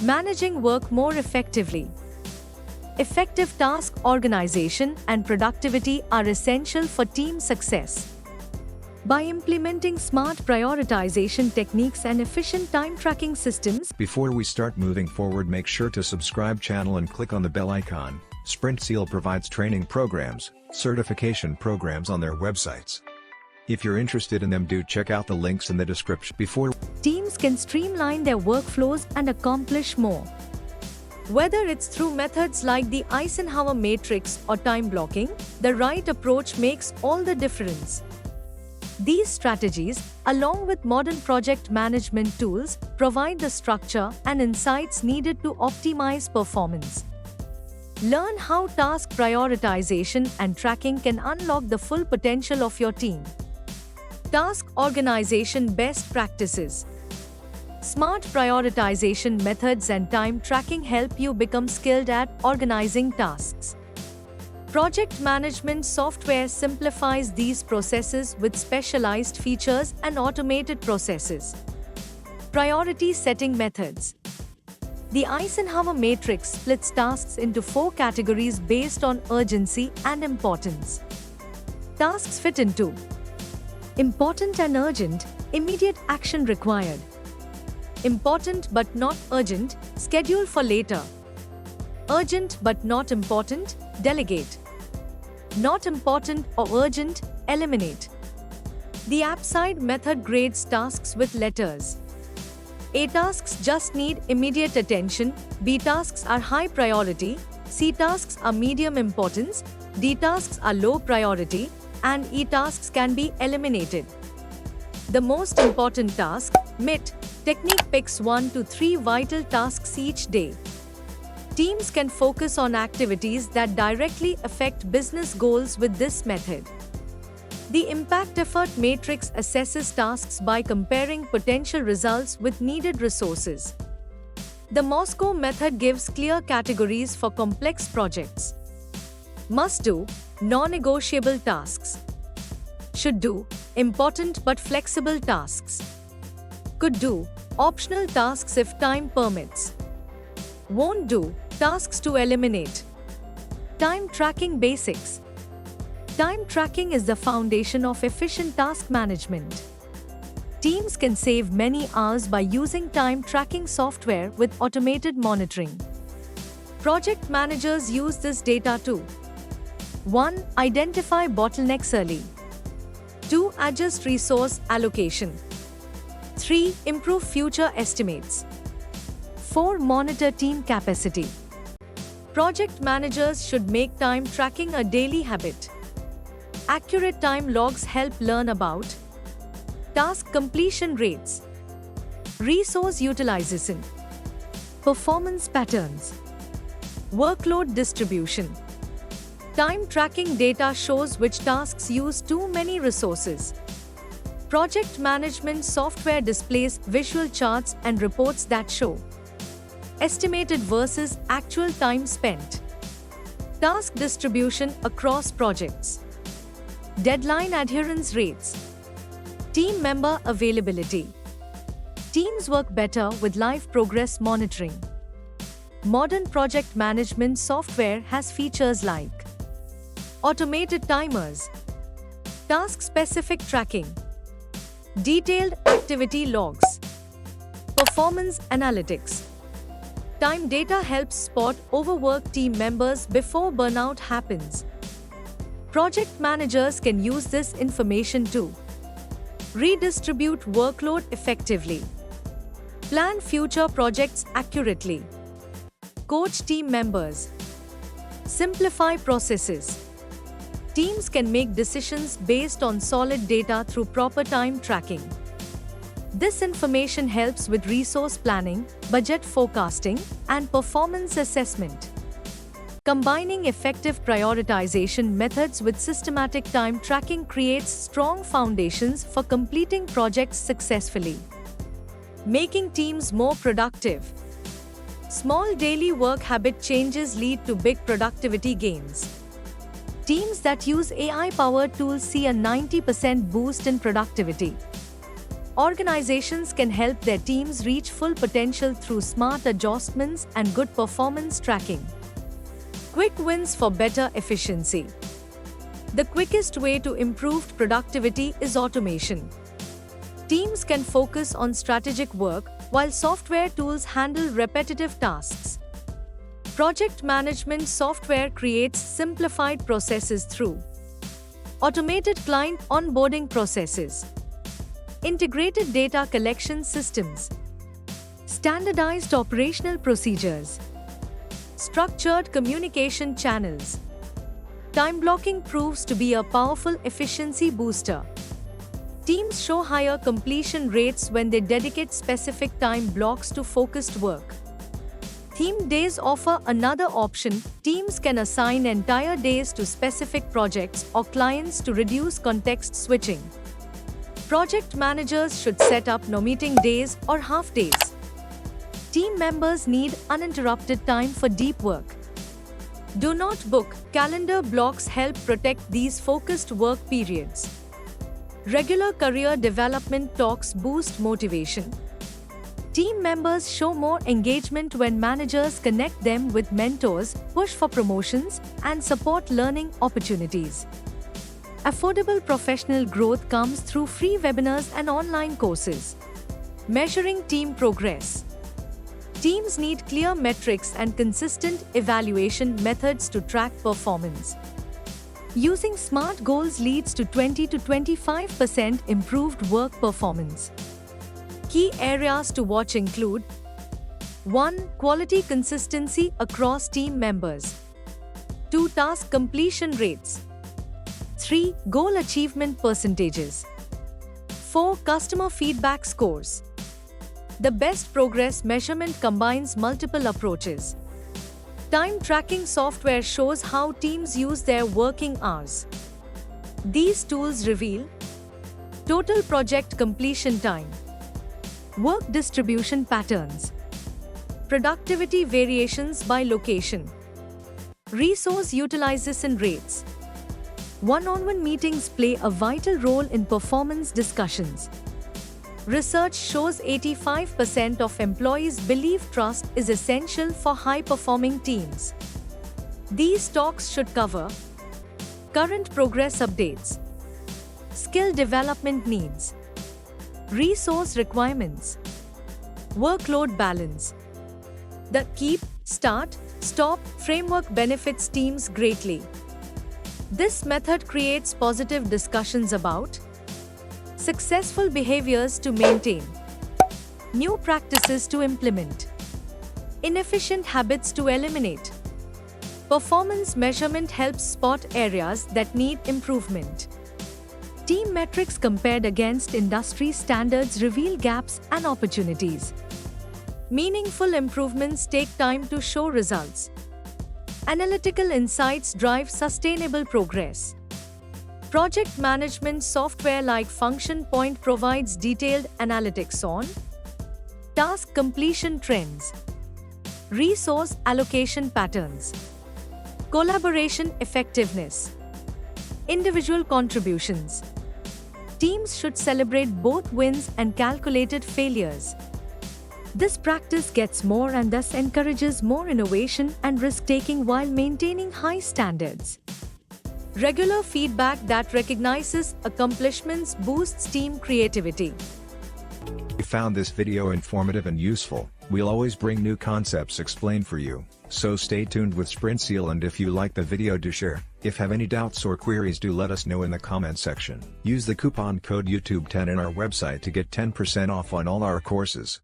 Managing work more effectively. Effective task organization and productivity are essential for team success. By implementing smart prioritization techniques and efficient time tracking systems. Before we start moving forward, make sure to subscribe channel and click on the bell icon. SprintSeal provides training programs, certification programs on their websites. If you're interested in them, do check out the links in the description. Teams can streamline their workflows and accomplish more. Whether it's through methods like the Eisenhower matrix or time blocking, the right approach makes all the difference. These strategies, along with modern project management tools, provide the structure and insights needed to optimize performance. Learn how task prioritization and tracking can unlock the full potential of your team. Task organization best practices. Smart prioritization methods and time tracking help you become skilled at organizing tasks. Project management software simplifies these processes with specialized features and automated processes. Priority setting methods. The Eisenhower matrix splits tasks into 4 categories based on urgency and importance. Tasks fit into important and urgent, immediate action required. Important but not urgent, schedule for later. Urgent but not important, delegate. Not important or urgent, eliminate. The AppSide method grades tasks with letters. A tasks just need immediate attention, B tasks are high priority, C tasks are medium importance, D tasks are low priority, and E tasks can be eliminated. The most important task, MIT, technique picks 1 to 3 vital tasks each day. Teams can focus on activities that directly affect business goals with this method. The Impact Effort Matrix assesses tasks by comparing potential results with needed resources. The Moscow method gives clear categories for complex projects. Must do, non-negotiable tasks. Should do, important but flexible tasks. Could do, optional tasks if time permits. Won't do, tasks to eliminate. Time tracking basics. Time tracking is the foundation of efficient task management. Teams can save many hours by using time tracking software with automated monitoring. Project managers use this data to 1. Identify bottlenecks early. 2. Adjust resource allocation. 3. Improve future estimates. 4. Monitor team capacity. Project managers should make time tracking a daily habit. Accurate time logs help learn about task completion rates, resource utilization, performance patterns, workload distribution. Time tracking data shows which tasks use too many resources. Project management software displays visual charts and reports that show estimated versus actual time spent, task distribution across projects, deadline adherence rates, team member availability. Teams work better with live progress monitoring. Modern project management software has features like automated timers, task-specific tracking, detailed activity logs, performance analytics. Time data helps spot overworked team members before burnout happens. Project managers can use this information to redistribute workload effectively, plan future projects accurately, coach team members, simplify processes. Teams can make decisions based on solid data through proper time tracking. This information helps with resource planning, budget forecasting, and performance assessment. Combining effective prioritization methods with systematic time tracking creates strong foundations for completing projects successfully. Making teams more productive. Small daily work habit changes lead to big productivity gains. Teams that use AI-powered tools see a 90% boost in productivity. Organizations can help their teams reach full potential through smart adjustments and good performance tracking. Quick wins for better efficiency. The quickest way to improve productivity is automation. Teams can focus on strategic work while software tools handle repetitive tasks. Project management software creates simplified processes through automated client onboarding processes, integrated data collection systems, standardized operational procedures, structured communication channels. Time blocking proves to be a powerful efficiency booster. Teams show higher completion rates when they dedicate specific time blocks to focused work. Theme days offer another option. Teams can assign entire days to specific projects or clients to reduce context switching. Project managers should set up no meeting days or half days. Team members need uninterrupted time for deep work. Do not book. Calendar blocks help protect these focused work periods. Regular career development talks boost motivation. Team members show more engagement when managers connect them with mentors, push for promotions, and support learning opportunities. Affordable professional growth comes through free webinars and online courses. Measuring team progress. Teams need clear metrics and consistent evaluation methods to track performance. Using SMART goals leads to 20 to 25% improved work performance. Key areas to watch include 1. Quality consistency across team members. 2. Task completion rates. 3. Goal achievement percentages. 4. Customer feedback scores. The best progress measurement combines multiple approaches. Time tracking software shows how teams use their working hours. These tools reveal total project completion time, work distribution patterns, productivity variations by location, resource utilization rates. One-on-one meetings play a vital role in performance discussions. Research shows 85% of employees believe trust is essential for high-performing teams. These talks should cover current progress updates, skill development needs, resource requirements, workload balance. The Keep, Start, Stop framework benefits teams greatly. This method creates positive discussions about successful behaviors to maintain, new practices to implement, inefficient habits to eliminate. Performance measurement helps spot areas that need improvement. Team metrics compared against industry standards reveal gaps and opportunities. Meaningful improvements take time to show results. Analytical insights drive sustainable progress. Project management software like Function Point provides detailed analytics on task completion trends, resource allocation patterns, collaboration effectiveness, individual contributions. Teams should celebrate both wins and calculated failures. This practice gets more and thus encourages more innovation and risk-taking while maintaining high standards. Regular feedback that recognizes accomplishments boosts team creativity. If you found this video informative and useful, we'll always bring new concepts explained for you, so stay tuned with SprintSeal, and if you like the video, do share. If have any doubts or queries, do let us know in the comment section. Use the coupon code YouTube10 in our website to get 10% off on all our courses.